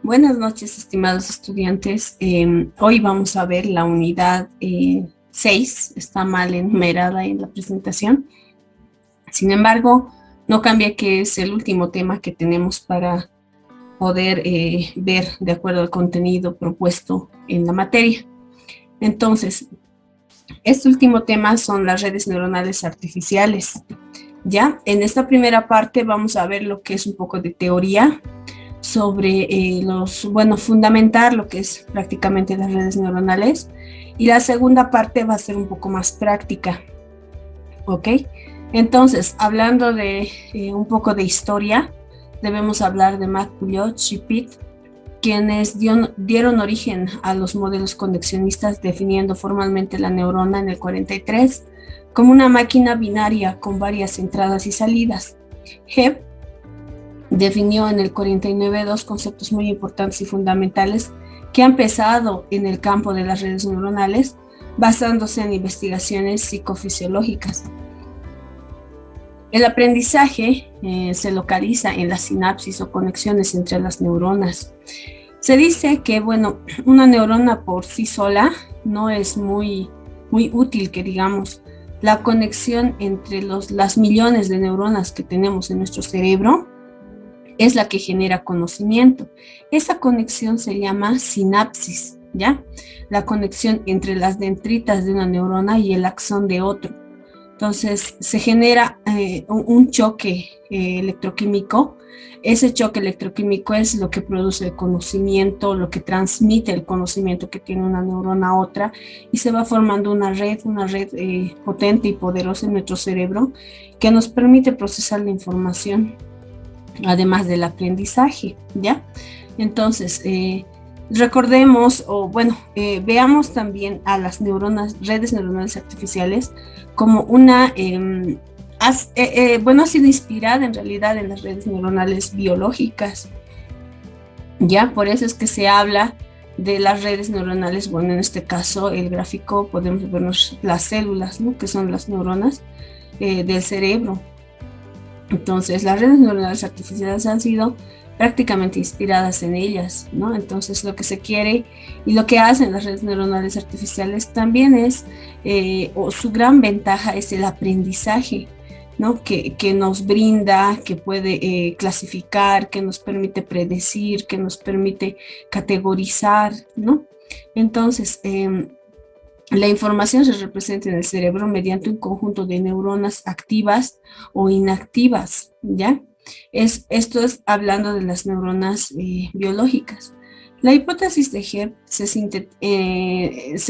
Buenas noches, estimados estudiantes. Hoy vamos a ver la unidad 6, está mal enumerada en la presentación. Sin embargo, no cambia que es el último tema que tenemos para poder ver de acuerdo al contenido propuesto en la materia. Entonces, este último tema son las redes neuronales artificiales. Ya, en esta primera parte vamos a ver lo que es un poco de teoría sobre fundamentar lo que es prácticamente las redes neuronales. Y la segunda parte va a ser un poco más práctica. ¿Ok? Entonces, hablando de un poco de historia, debemos hablar de McCulloch y Pitt, quienes dieron origen a los modelos conexionistas, definiendo formalmente la neurona en el 43 como una máquina binaria con varias entradas y salidas. Hebb definió en el 49 dos conceptos muy importantes y fundamentales que han pesado en el campo de las redes neuronales, basándose en investigaciones psicofisiológicas. El aprendizaje se localiza en la sinapsis o conexiones entre las neuronas. Se dice que, una neurona por sí sola no es muy útil, que digamos. La conexión entre las millones de neuronas que tenemos en nuestro cerebro es la que genera conocimiento. Esa conexión se llama sinapsis, ¿ya? La conexión entre las dendritas de una neurona y el axón de otro. Entonces, se genera un choque electroquímico. Ese choque electroquímico es lo que produce el conocimiento, lo que transmite el conocimiento que tiene una neurona a otra, y se va formando una red potente y poderosa en nuestro cerebro que nos permite procesar la información, además del aprendizaje, ¿ya? Entonces, recordemos, veamos también a las redes neuronales artificiales como ha sido inspirada en realidad en las redes neuronales biológicas, ¿ya? Por eso es que se habla de las redes neuronales, en este caso, el gráfico, podemos vernos las células, ¿no? Que son las neuronas del cerebro. Entonces, las redes neuronales artificiales han sido prácticamente inspiradas en ellas, ¿no? Entonces, lo que se quiere y lo que hacen las redes neuronales artificiales también es, o su gran ventaja es el aprendizaje, ¿no? Que nos brinda, que puede clasificar, que nos permite predecir, que nos permite categorizar, ¿no? Entonces, la información se representa en el cerebro mediante un conjunto de neuronas activas o inactivas, ¿ya? Esto es hablando de las neuronas biológicas. La hipótesis de Hebb se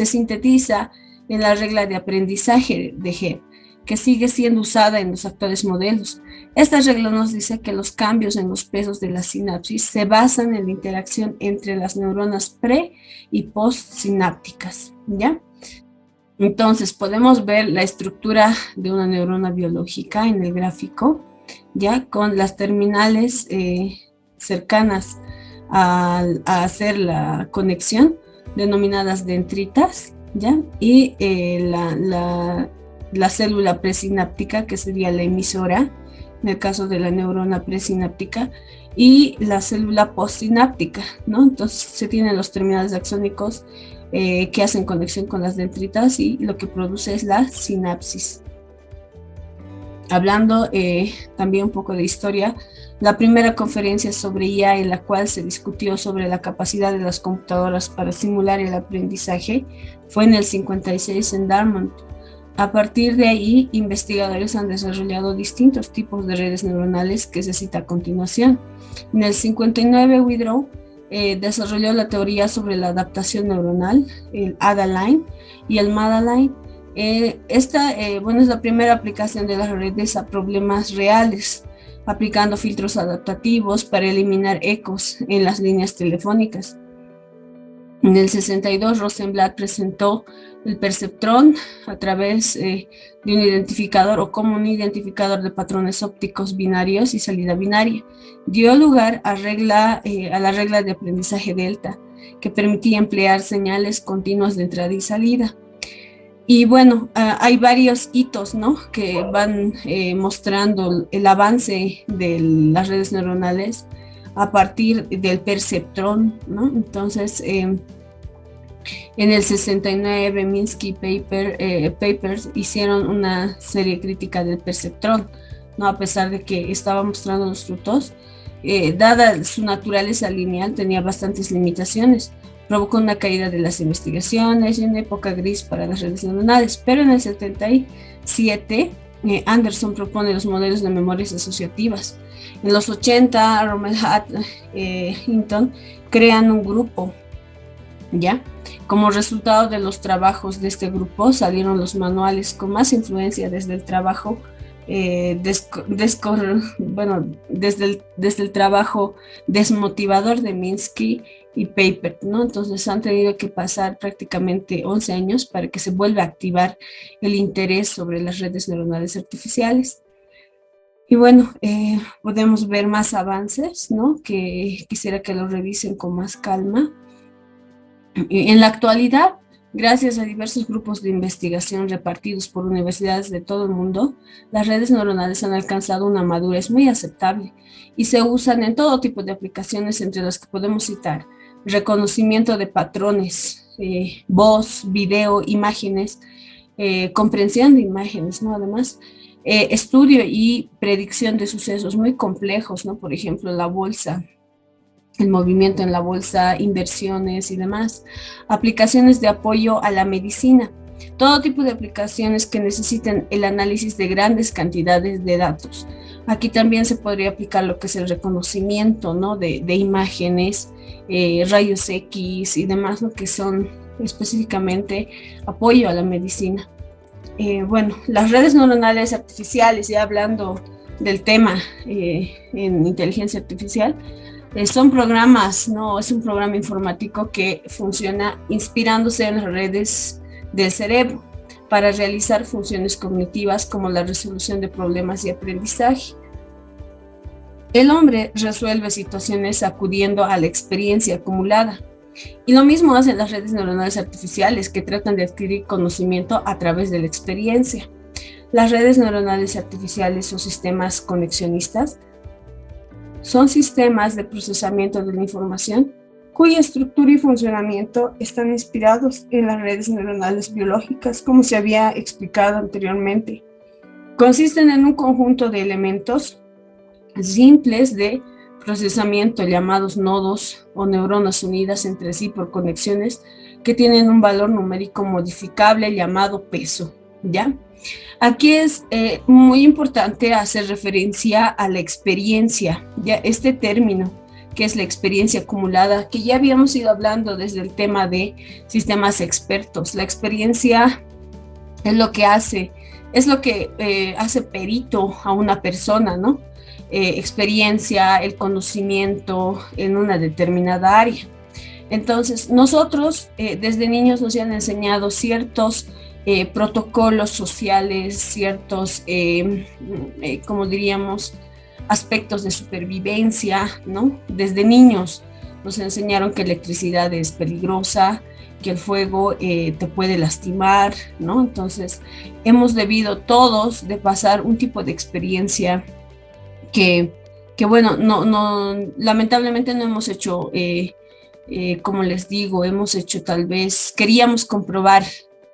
sintetiza en la regla de aprendizaje de Hebb, que sigue siendo usada en los actuales modelos. Esta regla nos dice que los cambios en los pesos de la sinapsis se basan en la interacción entre las neuronas pre- y postsinápticas, ¿ya? Entonces, podemos ver la estructura de una neurona biológica en el gráfico, ya con las terminales cercanas a hacer la conexión, denominadas dendritas, ¿ya? Y la célula presináptica, que sería la emisora, en el caso de la neurona presináptica, y la célula postsináptica, ¿no? Entonces, se tienen los terminales axónicos que hacen conexión con las dendritas y lo que produce es la sinapsis. Hablando también un poco de historia, la primera conferencia sobre IA en la cual se discutió sobre la capacidad de las computadoras para simular el aprendizaje fue en el 56 en Dartmouth. A partir de ahí, investigadores han desarrollado distintos tipos de redes neuronales que se cita a continuación. En el 59, Widrow desarrolló la teoría sobre la adaptación neuronal, el ADA-Line y el MADA-Line. Es la primera aplicación de las redes a problemas reales, aplicando filtros adaptativos para eliminar ecos en las líneas telefónicas. En el 62, Rosenblatt presentó el perceptrón a través de un identificador o como un identificador de patrones ópticos binarios y salida binaria. Dio lugar a la regla de aprendizaje delta, que permitía emplear señales continuas de entrada y salida. Y hay varios hitos, ¿no? Que van mostrando el avance de las redes neuronales a partir del perceptrón, ¿no? Entonces, en el 69, Papers hicieron una serie crítica del perceptrón, ¿no? A pesar de que estaba mostrando los frutos, dada su naturaleza lineal, tenía bastantes limitaciones. Provocó una caída de las investigaciones y una época gris para las redes neuronales. Pero en el 77, Anderson propone los modelos de memorias asociativas. En los 80, Romelhat, Hinton crean un grupo, ¿ya? Como resultado de los trabajos de este grupo salieron los manuales con más influencia desde el trabajo desde el trabajo desmotivador de Minsky y Papert, ¿no? Entonces han tenido que pasar prácticamente 11 años para que se vuelva a activar el interés sobre las redes neuronales artificiales. Y bueno, podemos ver más avances, ¿no? Que quisiera que lo revisen con más calma. En la actualidad, gracias a diversos grupos de investigación repartidos por universidades de todo el mundo, las redes neuronales han alcanzado una madurez muy aceptable y se usan en todo tipo de aplicaciones, entre las que podemos citar reconocimiento de patrones, voz, video, imágenes, comprensión de imágenes, ¿no? Además, estudio y predicción de sucesos muy complejos, ¿no? Por ejemplo, la bolsa, el movimiento en la bolsa, inversiones y demás, aplicaciones de apoyo a la medicina, todo tipo de aplicaciones que necesiten el análisis de grandes cantidades de datos. Aquí también se podría aplicar lo que es el reconocimiento, ¿no? de imágenes, rayos X y demás, lo que son específicamente apoyo a la medicina. Bueno, las redes neuronales artificiales, ya hablando del tema en inteligencia artificial, son programas, ¿no? Es un programa informático que funciona inspirándose en las redes del cerebro para realizar funciones cognitivas como la resolución de problemas y aprendizaje. El hombre resuelve situaciones acudiendo a la experiencia acumulada. Y lo mismo hacen las redes neuronales artificiales, que tratan de adquirir conocimiento a través de la experiencia. Las redes neuronales artificiales o sistemas conexionistas son sistemas de procesamiento de la información cuya estructura y funcionamiento están inspirados en las redes neuronales biológicas, como se había explicado anteriormente. Consisten en un conjunto de elementos simples de procesamiento llamados nodos o neuronas unidas entre sí por conexiones que tienen un valor numérico modificable llamado peso, ¿ya? Aquí es muy importante hacer referencia a la experiencia, ya este término que es la experiencia acumulada, que ya habíamos ido hablando desde el tema de sistemas expertos. La experiencia es lo que hace perito a una persona, ¿no? Experiencia, el conocimiento en una determinada área. Entonces, nosotros desde niños nos han enseñado ciertos protocolos sociales, ciertos, como diríamos, aspectos de supervivencia, ¿no? Desde niños nos enseñaron que la electricidad es peligrosa, que el fuego te puede lastimar, ¿no? Entonces, hemos debido todos de pasar un tipo de experiencia que bueno, lamentablemente no hemos hecho, como les digo, hemos hecho tal vez, queríamos comprobar,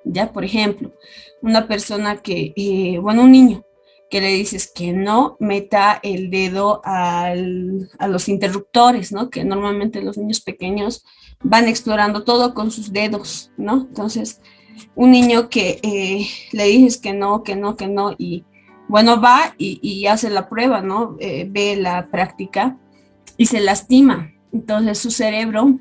ya, por ejemplo, una persona un niño, que le dices que no meta el dedo a los interruptores, ¿no? Que normalmente los niños pequeños van explorando todo con sus dedos, ¿no? Entonces, un niño que le dices que no, y bueno, va y hace la prueba, ¿no? Ve la práctica y se lastima. Entonces, su cerebro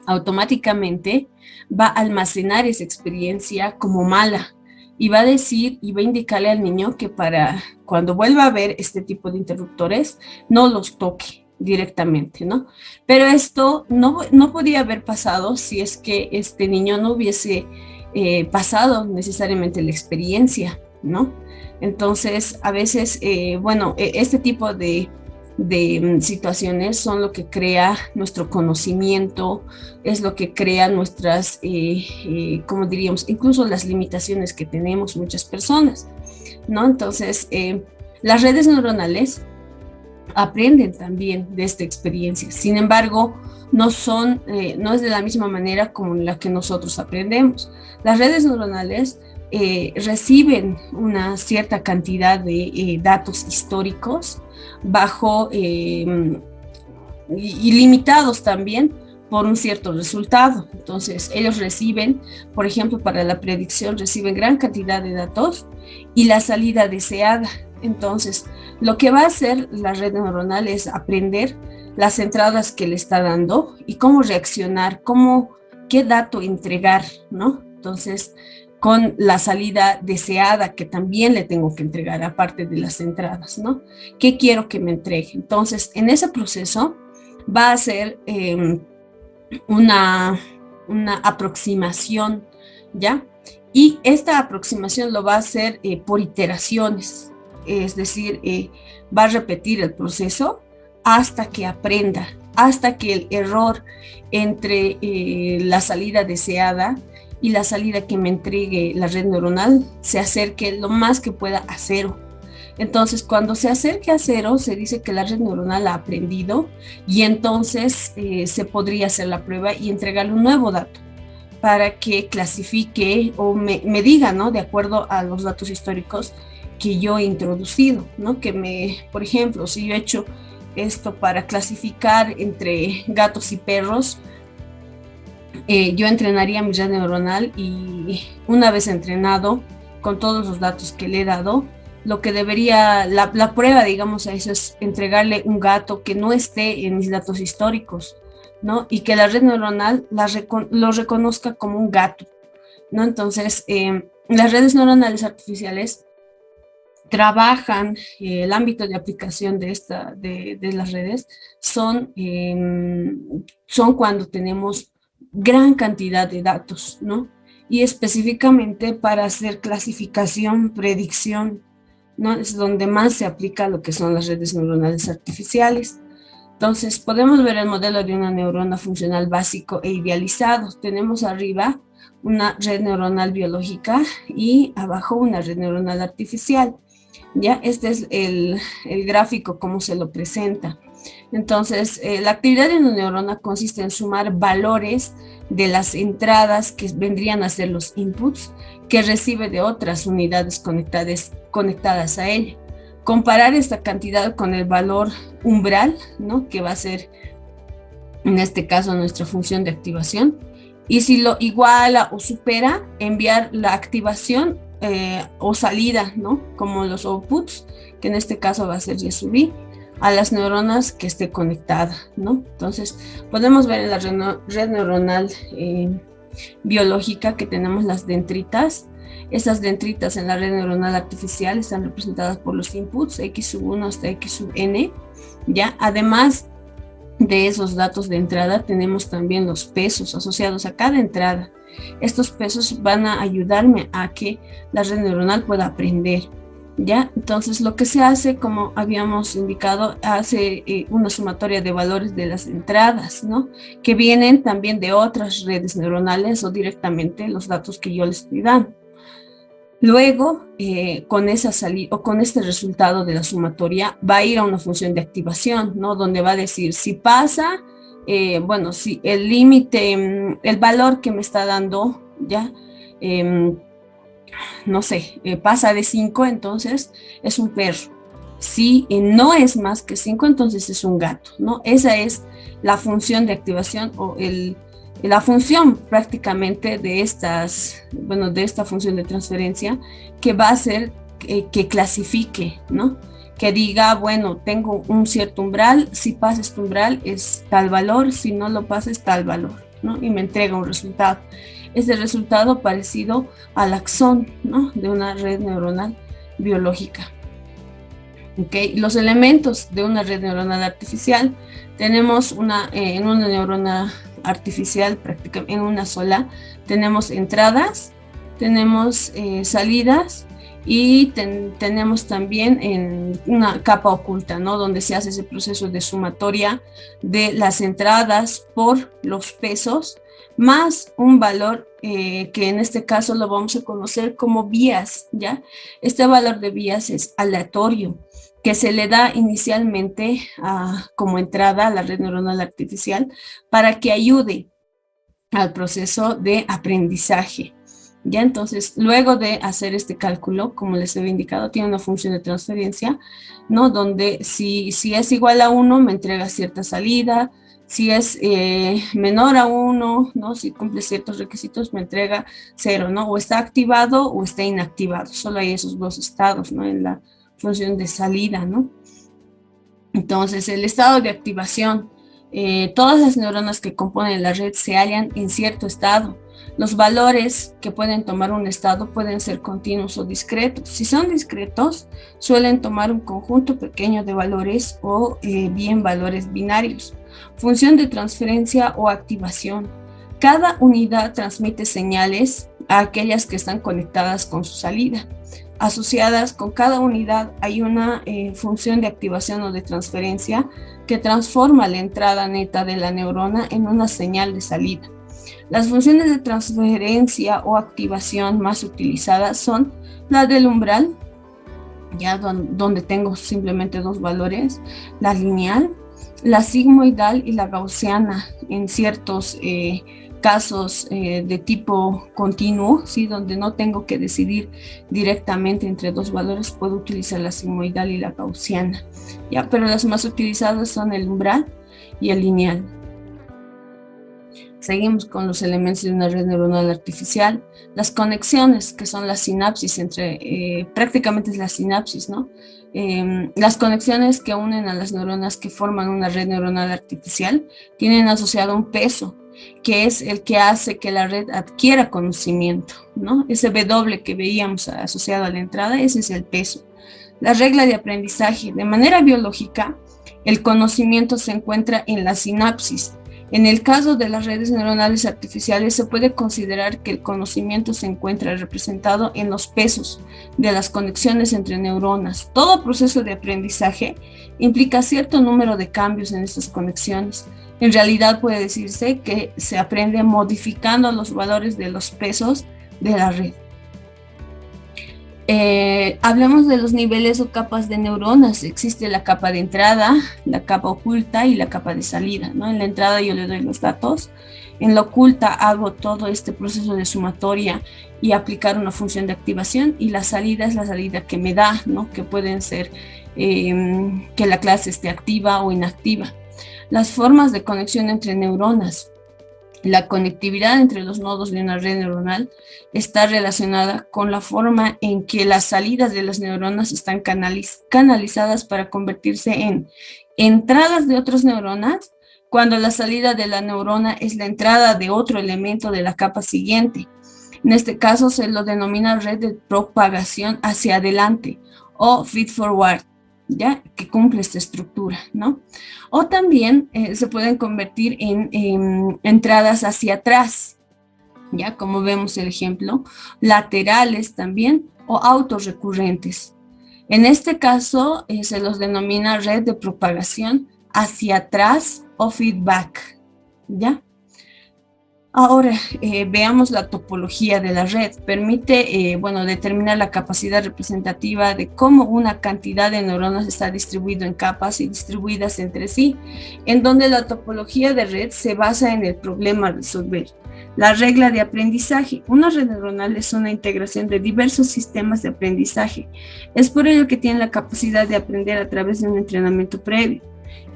automáticamente va a almacenar esa experiencia como mala y va a decir y va a indicarle al niño que para cuando vuelva a ver este tipo de interruptores no los toque directamente, ¿no? Pero esto no podía haber pasado si es que este niño no hubiese pasado necesariamente la experiencia, ¿no? Entonces, a veces, este tipo de situaciones son lo que crea nuestro conocimiento, es lo que crea nuestras, como diríamos, incluso las limitaciones que tenemos muchas personas, ¿no? Entonces, las redes neuronales aprenden también de esta experiencia. Sin embargo, no es de la misma manera como la que nosotros aprendemos. Las redes neuronales reciben una cierta cantidad de datos históricos bajo limitados también por un cierto resultado. Entonces, ellos reciben, por ejemplo, para la predicción, reciben gran cantidad de datos y la salida deseada. Entonces, lo que va a hacer la red neuronal es aprender las entradas que le está dando y cómo reaccionar, qué dato entregar, ¿no? Entonces, con la salida deseada que también le tengo que entregar, aparte de las entradas, ¿no? ¿Qué quiero que me entregue? Entonces, en ese proceso va a ser una, una aproximación, ¿ya? Y esta aproximación lo va a hacer por iteraciones, es decir, va a repetir el proceso hasta que aprenda, hasta que el error entre la salida deseada y la salida que me entregue la red neuronal se acerque lo más que pueda a cero. Entonces, cuando se acerque a cero, se dice que la red neuronal ha aprendido y entonces se podría hacer la prueba y entregarle un nuevo dato para que clasifique o me diga, ¿no? De acuerdo a los datos históricos que yo he introducido, ¿no? Por ejemplo, si yo he hecho esto para clasificar entre gatos y perros, yo entrenaría mi red neuronal y una vez entrenado con todos los datos que le he dado, lo que la prueba, digamos, a eso es entregarle un gato que no esté en mis datos históricos, ¿no? Y que la red neuronal lo reconozca como un gato, ¿no? Entonces, las redes neuronales artificiales trabajan, el ámbito de aplicación de las redes son cuando tenemos gran cantidad de datos, ¿no? Y específicamente para hacer clasificación, predicción, ¿no? Es donde más se aplica lo que son las redes neuronales artificiales. Entonces, podemos ver el modelo de una neurona funcional básico e idealizado. Tenemos arriba una red neuronal biológica y abajo una red neuronal artificial. Ya, este es el gráfico, cómo se lo presenta. Entonces, la actividad de una neurona consiste en sumar valores de las entradas que vendrían a ser los inputs que recibe de otras unidades conectadas a ella. Comparar esta cantidad con el valor umbral, ¿no? Que va a ser, en este caso, nuestra función de activación. Y si lo iguala o supera, enviar la activación o salida, ¿no? Como los outputs, que en este caso va a ser Y sub I, a las neuronas que esté conectada, ¿no? Entonces, podemos ver en la red neuronal biológica que tenemos las dendritas. Esas dendritas en la red neuronal artificial están representadas por los inputs X sub 1 hasta X sub N, ¿ya? Además de esos datos de entrada, tenemos también los pesos asociados a cada entrada. Estos pesos van a ayudarme a que la red neuronal pueda aprender, ¿ya? Entonces, lo que se hace, como habíamos indicado, hace una sumatoria de valores de las entradas, ¿no? Que vienen también de otras redes neuronales o directamente los datos que yo les estoy dando. Luego, con esa salida o con este resultado de la sumatoria, va a ir a una función de activación, ¿no? Donde va a decir si pasa, bueno, si el límite, el valor que me está dando, ya, no sé, pasa de 5, entonces es un perro. Si no es más que 5, entonces es un gato, ¿no? Esa es la función de activación o la función prácticamente de de esta función de transferencia que va a hacer que clasifique, ¿no? Que diga, bueno, tengo un cierto umbral, si pasa este umbral es tal valor, si no lo pasa es tal valor, ¿no? Y me entrega un resultado. Este resultado parecido al axón, ¿no? De una red neuronal biológica. ¿Okay? Los elementos de una red neuronal artificial, tenemos en una neurona artificial prácticamente en una sola, tenemos entradas, tenemos salidas y tenemos también en una capa oculta, ¿no? Donde se hace ese proceso de sumatoria de las entradas por los pesos más un valor que en este caso lo vamos a conocer como bias, ¿ya? Este valor de bias es aleatorio. que se le da inicialmente como entrada a la red neuronal artificial para que ayude al proceso de aprendizaje. Ya entonces, luego de hacer este cálculo, como les he indicado, tiene una función de transferencia, ¿no? Donde si es igual a 1, me entrega cierta salida, si es menor a 1, ¿no? Si cumple ciertos requisitos, me entrega 0, ¿no? O está activado o está inactivado. Solo hay esos dos estados, ¿no? En la función de salida, ¿no? Entonces, el estado de activación, todas las neuronas que componen la red se hallan en cierto estado. Los valores que pueden tomar un estado pueden ser continuos o discretos. Si son discretos, suelen tomar un conjunto pequeño de valores o bien valores binarios. Función de transferencia o activación. Cada unidad transmite señales a aquellas que están conectadas con su salida. Asociadas con cada unidad hay una función de activación o de transferencia que transforma la entrada neta de la neurona en una señal de salida. Las funciones de transferencia o activación más utilizadas son la del umbral, ya donde tengo simplemente dos valores, la lineal, la sigmoidal y la gaussiana en ciertos casos de tipo continuo, ¿sí? Donde no tengo que decidir directamente entre dos valores, puedo utilizar la sigmoidal y la gaussiana, ¿ya? Pero las más utilizadas son el umbral y el lineal. Seguimos con los elementos de una red neuronal artificial. Las conexiones, que son las sinapsis prácticamente es la sinapsis, ¿no? Las conexiones que unen a las neuronas que forman una red neuronal artificial tienen asociado un peso, que es el que hace que la red adquiera conocimiento, ¿no? Ese W que veíamos asociado a la entrada, ese es el peso. La regla de aprendizaje. De manera biológica, el conocimiento se encuentra en la sinapsis. En el caso de las redes neuronales artificiales, se puede considerar que el conocimiento se encuentra representado en los pesos de las conexiones entre neuronas. Todo proceso de aprendizaje implica cierto número de cambios en estas conexiones. En realidad puede decirse que se aprende modificando los valores de los pesos de la red. Hablemos de los niveles o capas de neuronas. Existe la capa de entrada, la capa oculta y la capa de salida, ¿no? En la entrada yo le doy los datos, en la oculta hago todo este proceso de sumatoria y aplicar una función de activación, y la salida es la salida que me da, ¿no? Que pueden ser que la clase esté activa o inactiva. Las formas de conexión entre neuronas. La conectividad entre los nodos de una red neuronal está relacionada con la forma en que las salidas de las neuronas están canalizadas para convertirse en entradas de otras neuronas, cuando la salida de la neurona es la entrada de otro elemento de la capa siguiente. En este caso se lo denomina red de propagación hacia adelante o feed forward, ¿ya? Que cumple esta estructura, ¿no? O también se pueden convertir en entradas hacia atrás, ¿ya? Como vemos el ejemplo, laterales también o autorrecurrentes. En este caso se los denomina red de propagación hacia atrás o feedback, ¿ya? Ahora, veamos la topología de la red. Permite, determinar la capacidad representativa de cómo una cantidad de neuronas está distribuido en capas y distribuidas entre sí, en donde la topología de red se basa en el problema a resolver. La regla de aprendizaje. Una red neuronal es una integración de diversos sistemas de aprendizaje. Es por ello que tiene la capacidad de aprender a través de un entrenamiento previo.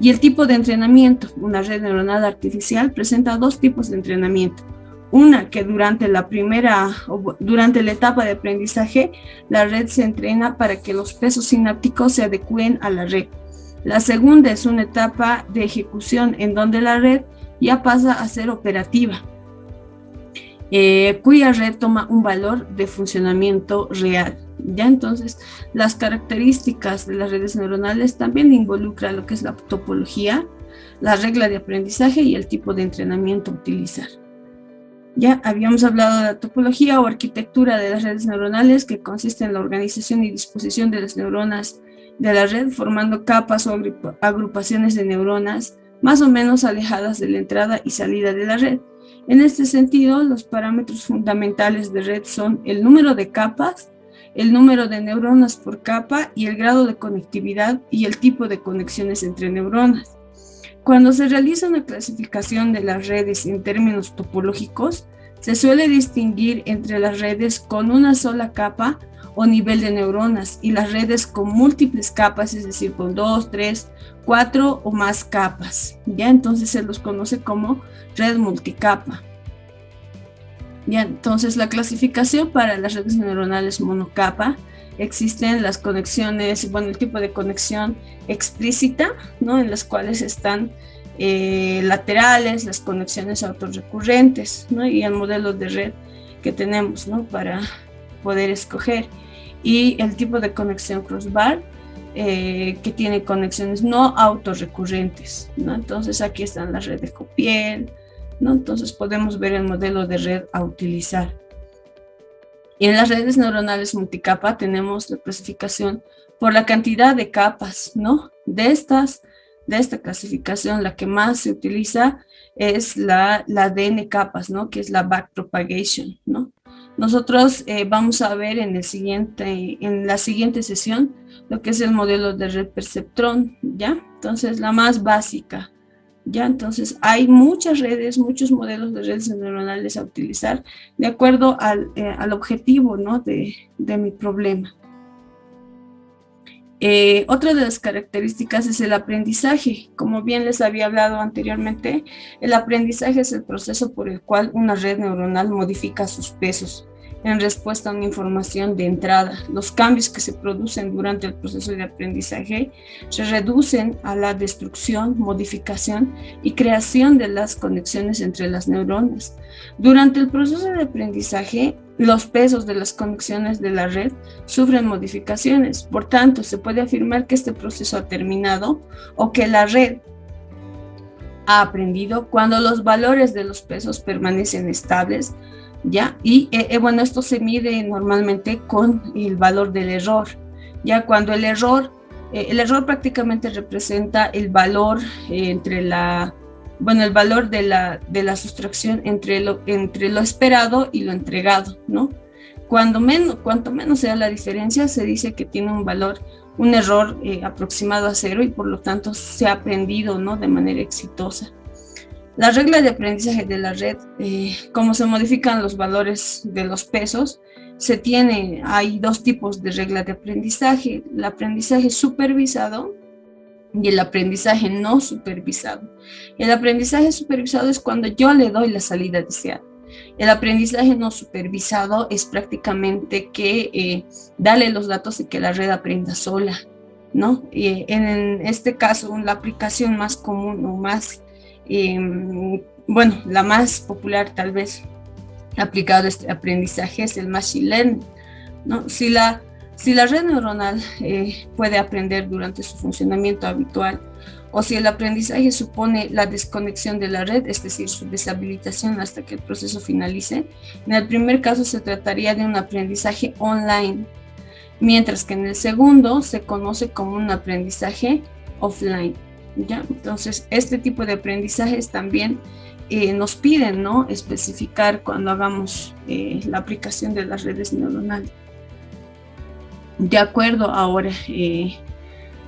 Y el tipo de entrenamiento. Una red neuronal artificial presenta dos tipos de entrenamiento. Una que durante la etapa de aprendizaje, la red se entrena para que los pesos sinápticos se adecúen a la red. La segunda es una etapa de ejecución en donde la red ya pasa a ser operativa, cuya red toma un valor de funcionamiento real. Ya entonces, las características de las redes neuronales también involucran lo que es la topología, la regla de aprendizaje y el tipo de entrenamiento a utilizar. Ya habíamos hablado de la topología o arquitectura de las redes neuronales, que consiste en la organización y disposición de las neuronas de la red, formando capas o agrupaciones de neuronas más o menos alejadas de la entrada y salida de la red. En este sentido, los parámetros fundamentales de red son el número de capas, el número de neuronas por capa y el grado de conectividad y el tipo de conexiones entre neuronas. Cuando se realiza una clasificación de las redes en términos topológicos, se suele distinguir entre las redes con una sola capa o nivel de neuronas y las redes con múltiples capas, es decir, con 2, 3, 4 o más capas. ¿Ya? Entonces se los conoce como red multicapa. ¿Ya? Entonces la clasificación para las redes neuronales monocapa existen las conexiones, bueno, el tipo de conexión explícita, ¿no? En las cuales están laterales, las conexiones autorrecurrentes, ¿no? Y el modelo de red que tenemos, ¿no? Para poder escoger. Y el tipo de conexión crossbar, que tiene conexiones no autorrecurrentes, ¿no? Entonces aquí están las redes de Copiel, ¿no? Entonces podemos ver el modelo de red a utilizar. Y en las redes neuronales multicapa tenemos la clasificación por la cantidad de capas, ¿no? De esta clasificación, la que más se utiliza es la de n capas, ¿no? Que es la backpropagation, ¿no? Nosotros vamos a ver en la siguiente sesión lo que es el modelo de red perceptrón, ¿ya? Entonces, la más básica, ¿ya? Entonces, hay muchas redes, muchos modelos de redes neuronales a utilizar de acuerdo al objetivo, ¿no? de mi problema. Otra de las características es el aprendizaje. Como bien les había hablado anteriormente, el aprendizaje es el proceso por el cual una red neuronal modifica sus pesos en respuesta a una información de entrada. Los cambios que se producen durante el proceso de aprendizaje se reducen a la destrucción, modificación y creación de las conexiones entre las neuronas. Durante el proceso de aprendizaje, los pesos de las conexiones de la red sufren modificaciones. Por tanto, se puede afirmar que este proceso ha terminado o que la red ha aprendido cuando los valores de los pesos permanecen estables, ¿ya? Y bueno, esto se mide normalmente con el valor del error, ¿ya? Cuando el error prácticamente representa el valor el valor de la sustracción entre lo esperado y lo entregado, ¿no? Cuanto menos sea la diferencia, se dice que tiene un error aproximado a cero y por lo tanto se ha aprendido, ¿no? De manera exitosa. La regla de aprendizaje de la red, como se modifican los valores de los pesos, hay dos tipos de regla de aprendizaje: el aprendizaje supervisado y el aprendizaje no supervisado. El aprendizaje supervisado es cuando yo le doy la salida deseada. El aprendizaje no supervisado es prácticamente que darle los datos y que la red aprenda sola, ¿no? En este caso, la aplicación más común o más la más popular tal vez aplicado a este aprendizaje es el machine learning, ¿no? Si la red neuronal puede aprender durante su funcionamiento habitual, o si el aprendizaje supone la desconexión de la red, es decir, su deshabilitación hasta que el proceso finalice, en el primer caso se trataría de un aprendizaje online, mientras que en el segundo se conoce como un aprendizaje offline. ¿Ya? Entonces, este tipo de aprendizajes también nos piden, ¿no? Especificar cuando hagamos la aplicación de las redes neuronales. De acuerdo ahora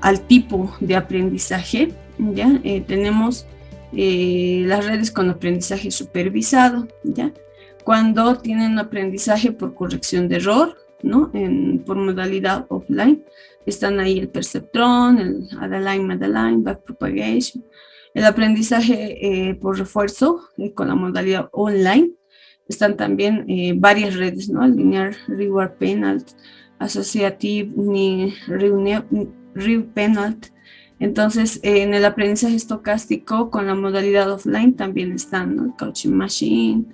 al tipo de aprendizaje, ¿ya? Tenemos las redes con aprendizaje supervisado, ¿ya? Cuando tienen aprendizaje por corrección de error, ¿no? Por modalidad offline, están ahí el perceptrón, el add-align, backpropagation. El aprendizaje por refuerzo, con la modalidad online, están también varias redes, ¿no? Linear Reward Penalty, Associative Reward Penalty. Entonces, en el aprendizaje estocástico con la modalidad offline también están, ¿no? Coaching Machine,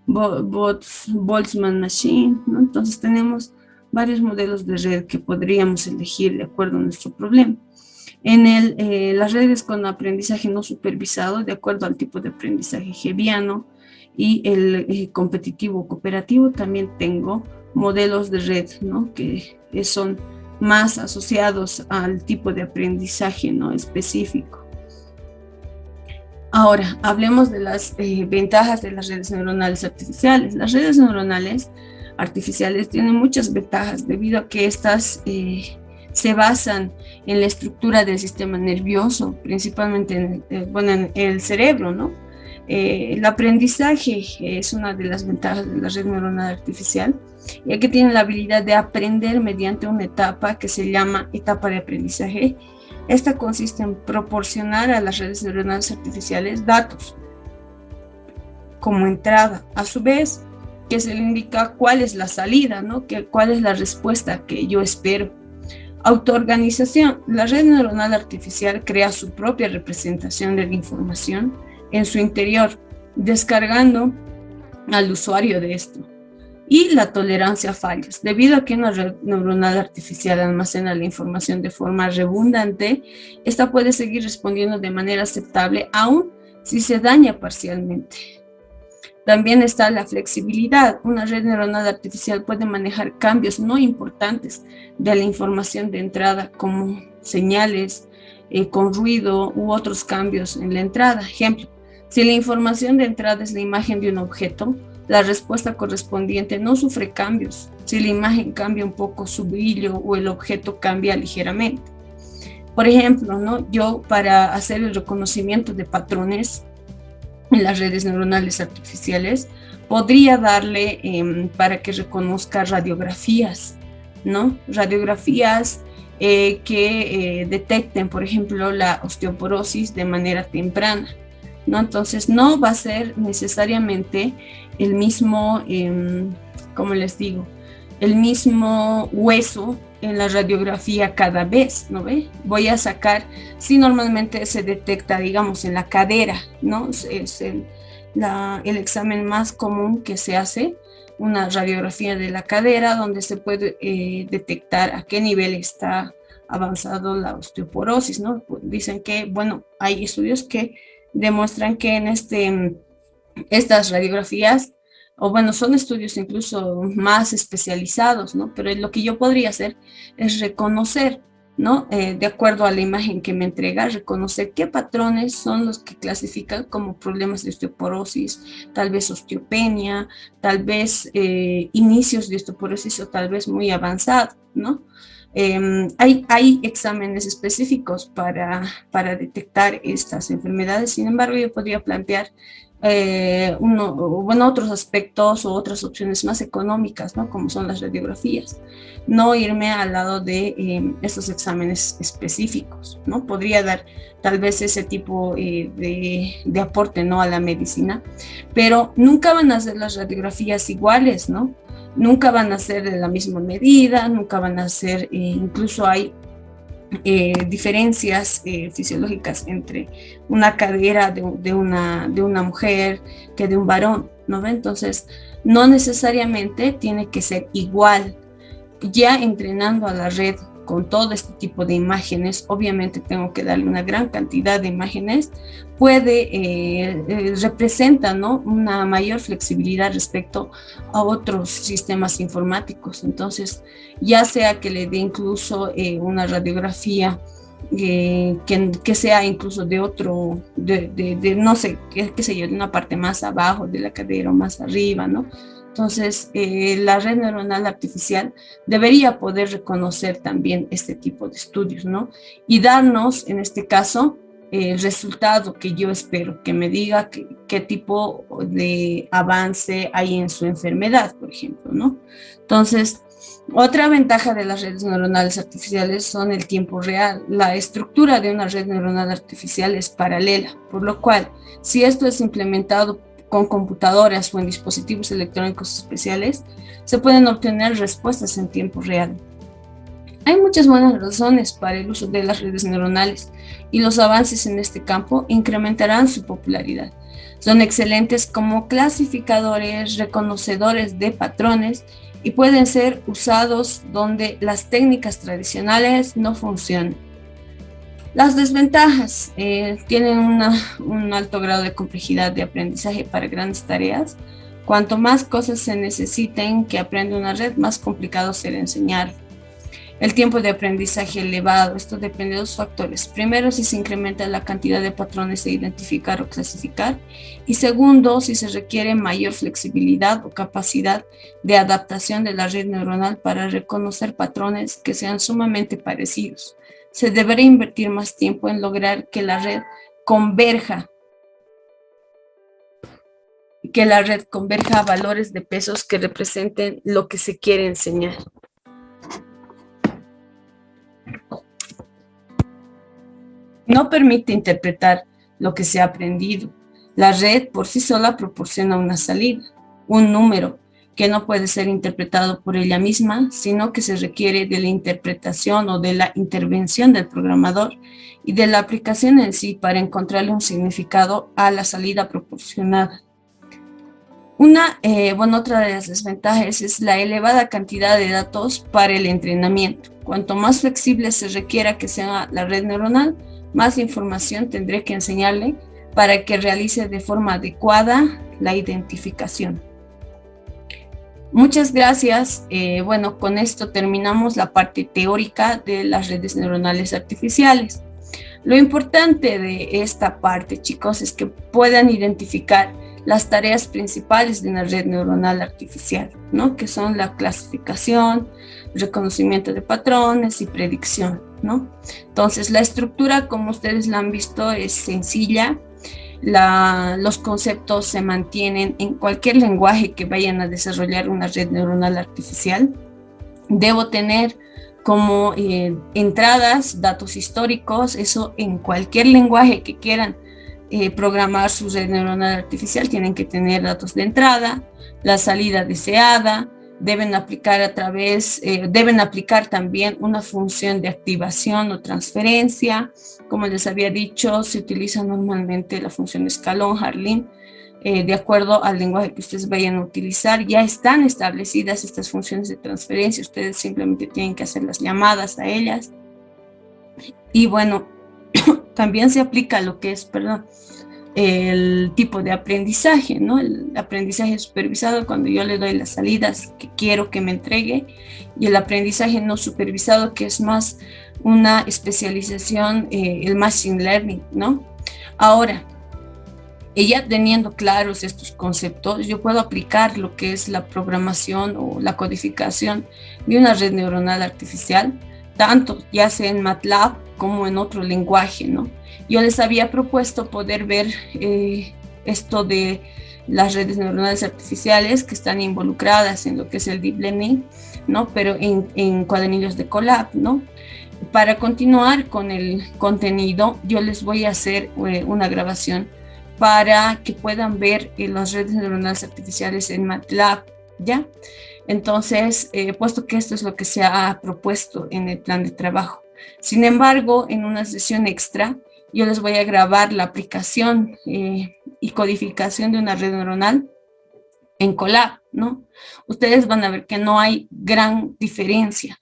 Boltzmann Machine, ¿no? Entonces tenemos varios modelos de red que podríamos elegir de acuerdo a nuestro problema. En las redes con aprendizaje no supervisado, de acuerdo al tipo de aprendizaje Hebbiano y el competitivo cooperativo, también tengo modelos de red, ¿no? que son más asociados al tipo de aprendizaje, ¿no? específico. Ahora, hablemos de las ventajas de las redes neuronales artificiales. Las redes neuronales artificiales tienen muchas ventajas debido a que estas se basan en la estructura del sistema nervioso, principalmente en el cerebro, ¿no? El aprendizaje es una de las ventajas de la red neuronal artificial, ya que tiene la habilidad de aprender mediante una etapa que se llama etapa de aprendizaje. Esta consiste en proporcionar a las redes neuronales artificiales datos como entrada, a su vez que se le indica cuál es la salida, ¿no? Cuál es la respuesta que yo espero. Autoorganización. La red neuronal artificial crea su propia representación de la información en su interior, descargando al usuario de esto. Y la tolerancia a fallas. Debido a que una red neuronal artificial almacena la información de forma redundante, esta puede seguir respondiendo de manera aceptable aun si se daña parcialmente. También está la flexibilidad. Una red neuronal artificial puede manejar cambios no importantes de la información de entrada, como señales con ruido u otros cambios en la entrada. Ejemplo, si la información de entrada es la imagen de un objeto, la respuesta correspondiente no sufre cambios. Si la imagen cambia un poco su brillo o el objeto cambia ligeramente. Por ejemplo, ¿no? Yo para hacer el reconocimiento de patrones en las redes neuronales artificiales, podría darle para que reconozca radiografías, ¿no? Radiografías que detecten, por ejemplo, la osteoporosis de manera temprana, ¿no? Entonces, no va a ser necesariamente el mismo, ¿cómo les digo? El mismo hueso en la radiografía cada vez, ¿no ve? Voy a sacar, si normalmente se detecta, digamos, en la cadera, ¿no? Es el examen más común que se hace, una radiografía de la cadera donde se puede detectar a qué nivel está avanzado la osteoporosis, ¿no? Dicen que, bueno, hay estudios que demuestran que en estas radiografías, o bueno, son estudios incluso más especializados, ¿no? Pero lo que yo podría hacer es reconocer, ¿no? De acuerdo a la imagen que me entrega, reconocer qué patrones son los que clasifican como problemas de osteoporosis, tal vez osteopenia, tal vez inicios de osteoporosis o tal vez muy avanzado, ¿no? Hay exámenes específicos para detectar estas enfermedades. Sin embargo, yo podría plantear otros aspectos o otras opciones más económicas, ¿no? Como son las radiografías. No irme al lado de estos exámenes específicos, ¿no? Podría dar tal vez ese tipo de aporte, ¿no? A la medicina, pero nunca van a ser las radiografías iguales, ¿no? Nunca van a ser de la misma medida, nunca van a ser, incluso hay diferencias fisiológicas entre una cadera de una mujer que de un varón, ¿no ve? Entonces, no necesariamente tiene que ser igual. Ya entrenando a la red con todo este tipo de imágenes, obviamente tengo que darle una gran cantidad de imágenes, representa, ¿no? Una mayor flexibilidad respecto a otros sistemas informáticos. Entonces, ya sea que le dé incluso una radiografía que sea incluso de otro, no sé, qué sé yo, de una parte más abajo de la cadera o más arriba, ¿no? Entonces, la red neuronal artificial debería poder reconocer también este tipo de estudios, ¿no? Y darnos, en este caso, el resultado que yo espero, que me diga qué tipo de avance hay en su enfermedad, por ejemplo, ¿no? Entonces, otra ventaja de las redes neuronales artificiales son el tiempo real. La estructura de una red neuronal artificial es paralela, por lo cual, si esto es implementado con computadoras o en dispositivos electrónicos especiales, se pueden obtener respuestas en tiempo real. Hay muchas buenas razones para el uso de las redes neuronales y los avances en este campo incrementarán su popularidad. Son excelentes como clasificadores, reconocedores de patrones y pueden ser usados donde las técnicas tradicionales no funcionan. Las desventajas tienen un alto grado de complejidad de aprendizaje para grandes tareas. Cuanto más cosas se necesiten que aprenda una red, más complicado será enseñar. El tiempo de aprendizaje elevado, esto depende de dos factores. Primero, si se incrementa la cantidad de patrones de identificar o clasificar. Y segundo, si se requiere mayor flexibilidad o capacidad de adaptación de la red neuronal para reconocer patrones que sean sumamente parecidos. Se deberá invertir más tiempo en lograr converja que la red converja a valores de pesos que representen lo que se quiere enseñar. No permite interpretar lo que se ha aprendido. La red por sí sola proporciona una salida, un número que no puede ser interpretado por ella misma, sino que se requiere de la interpretación o de la intervención del programador y de la aplicación en sí para encontrarle un significado a la salida proporcionada. Otra de las desventajas es la elevada cantidad de datos para el entrenamiento. Cuanto más flexible se requiera que sea la red neuronal, más información tendré que enseñarle para que realice de forma adecuada la identificación. Muchas gracias. Con esto terminamos la parte teórica de las redes neuronales artificiales. Lo importante de esta parte, chicos, es que puedan identificar las tareas principales de una red neuronal artificial, ¿no? Que son la clasificación, reconocimiento de patrones y predicción, ¿no? Entonces, la estructura, como ustedes la han visto, es sencilla. Los conceptos se mantienen en cualquier lenguaje que vayan a desarrollar una red neuronal artificial. Debo tener como entradas, datos históricos, eso en cualquier lenguaje que quieran programar su red neuronal artificial, tienen que tener datos de entrada, la salida deseada, deben aplicar también una función de activación o transferencia. Como les había dicho, se utiliza normalmente la función escalón, Harlin, de acuerdo al lenguaje que ustedes vayan a utilizar. Ya están establecidas estas funciones de transferencia, ustedes simplemente tienen que hacer las llamadas a ellas. Y bueno, también se aplica lo que es, el tipo de aprendizaje, ¿no? El aprendizaje supervisado, cuando yo le doy las salidas que quiero que me entregue, y el aprendizaje no supervisado, que es más una especialización, el machine learning, ¿no? Ahora, ya teniendo claros estos conceptos, yo puedo aplicar lo que es la programación o la codificación de una red neuronal artificial, tanto ya sea en MATLAB como en otro lenguaje, ¿no? Yo les había propuesto poder ver esto de las redes neuronales artificiales que están involucradas en lo que es el deep learning, ¿no? Pero en cuadernillos de Colab, ¿no? Para continuar con el contenido, yo les voy a hacer una grabación para que puedan ver las redes neuronales artificiales en MATLAB, ¿ya? Entonces, puesto que esto es lo que se ha propuesto en el plan de trabajo. Sin embargo, en una sesión extra, yo les voy a grabar la aplicación y codificación de una red neuronal en Colab, ¿no? Ustedes van a ver que no hay gran diferencia.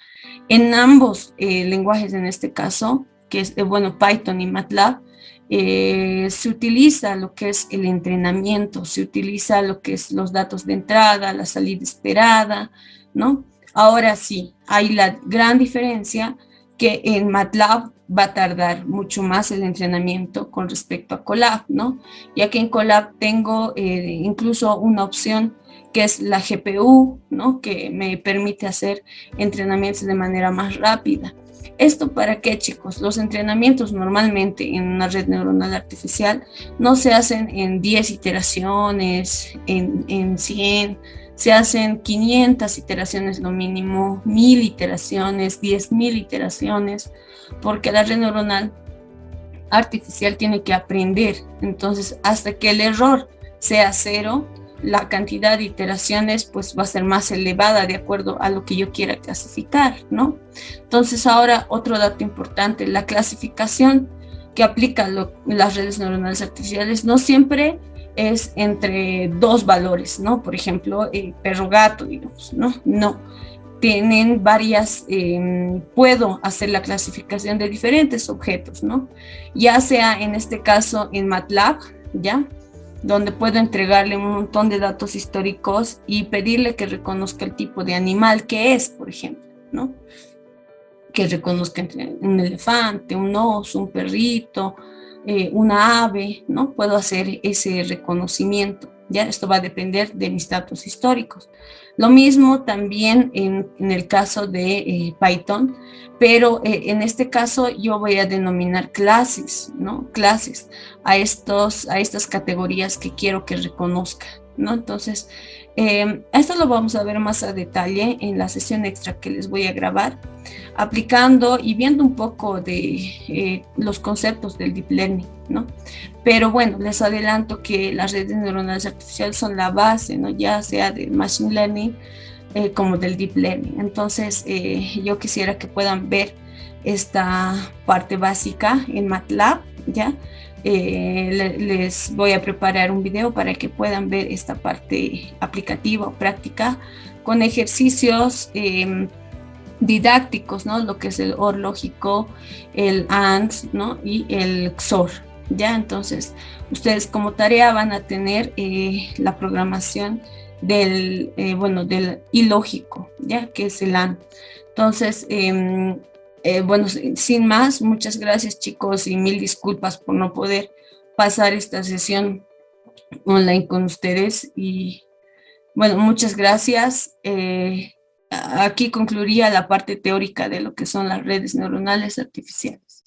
En ambos lenguajes, en este caso, que es, Python y MATLAB, se utiliza lo que es el entrenamiento, se utiliza lo que es los datos de entrada, la salida esperada, ¿no? Ahora sí, hay la gran diferencia que en MATLAB va a tardar mucho más el entrenamiento con respecto a Colab, ¿no? Ya que en Colab tengo incluso una opción que es la GPU, ¿no? Que me permite hacer entrenamientos de manera más rápida. ¿Esto para qué, chicos? Los entrenamientos normalmente en una red neuronal artificial no se hacen en 10 iteraciones, en 100, se hacen 500 iteraciones lo mínimo, 1000 iteraciones, 10.000 iteraciones, porque la red neuronal artificial tiene que aprender. Entonces, hasta que el error sea cero, la cantidad de iteraciones pues va a ser más elevada de acuerdo a lo que yo quiera clasificar, ¿no? Entonces ahora otro dato importante, la clasificación que aplica las redes neuronales artificiales no siempre es entre dos valores, ¿no? Por ejemplo, perro-gato, digamos, ¿no? No, tienen varias, puedo hacer la clasificación de diferentes objetos, ¿no? Ya sea en este caso en MATLAB, ¿ya? Donde puedo entregarle un montón de datos históricos y pedirle que reconozca el tipo de animal que es, por ejemplo, ¿no? que reconozca entre un elefante, un oso, un perrito, una ave, ¿no? Puedo hacer ese reconocimiento. Ya, esto va a depender de mis datos históricos. Lo mismo también en el caso de Python, pero en este caso yo voy a denominar clases, ¿no? Clases a estas categorías que quiero que reconozca, ¿no? Entonces, esto lo vamos a ver más a detalle en la sesión extra que les voy a grabar, aplicando y viendo un poco de los conceptos del deep learning, ¿no? Pero bueno, les adelanto que las redes neuronales artificiales son la base, ¿no? Ya sea del machine learning como del deep learning. Entonces, yo quisiera que puedan ver esta parte básica en MATLAB, ¿ya? Les voy a preparar un video para que puedan ver esta parte aplicativa o práctica con ejercicios didácticos, ¿no? Lo que es el OR lógico, el AND, ¿no? Y el XOR, ¿ya? Entonces, ustedes como tarea van a tener la programación bueno, del ilógico, ¿ya? Que es el AND. Entonces, bueno, sin más, muchas gracias chicos y mil disculpas por no poder pasar esta sesión online con ustedes y bueno, muchas gracias. Aquí concluiría la parte teórica de lo que son las redes neuronales artificiales.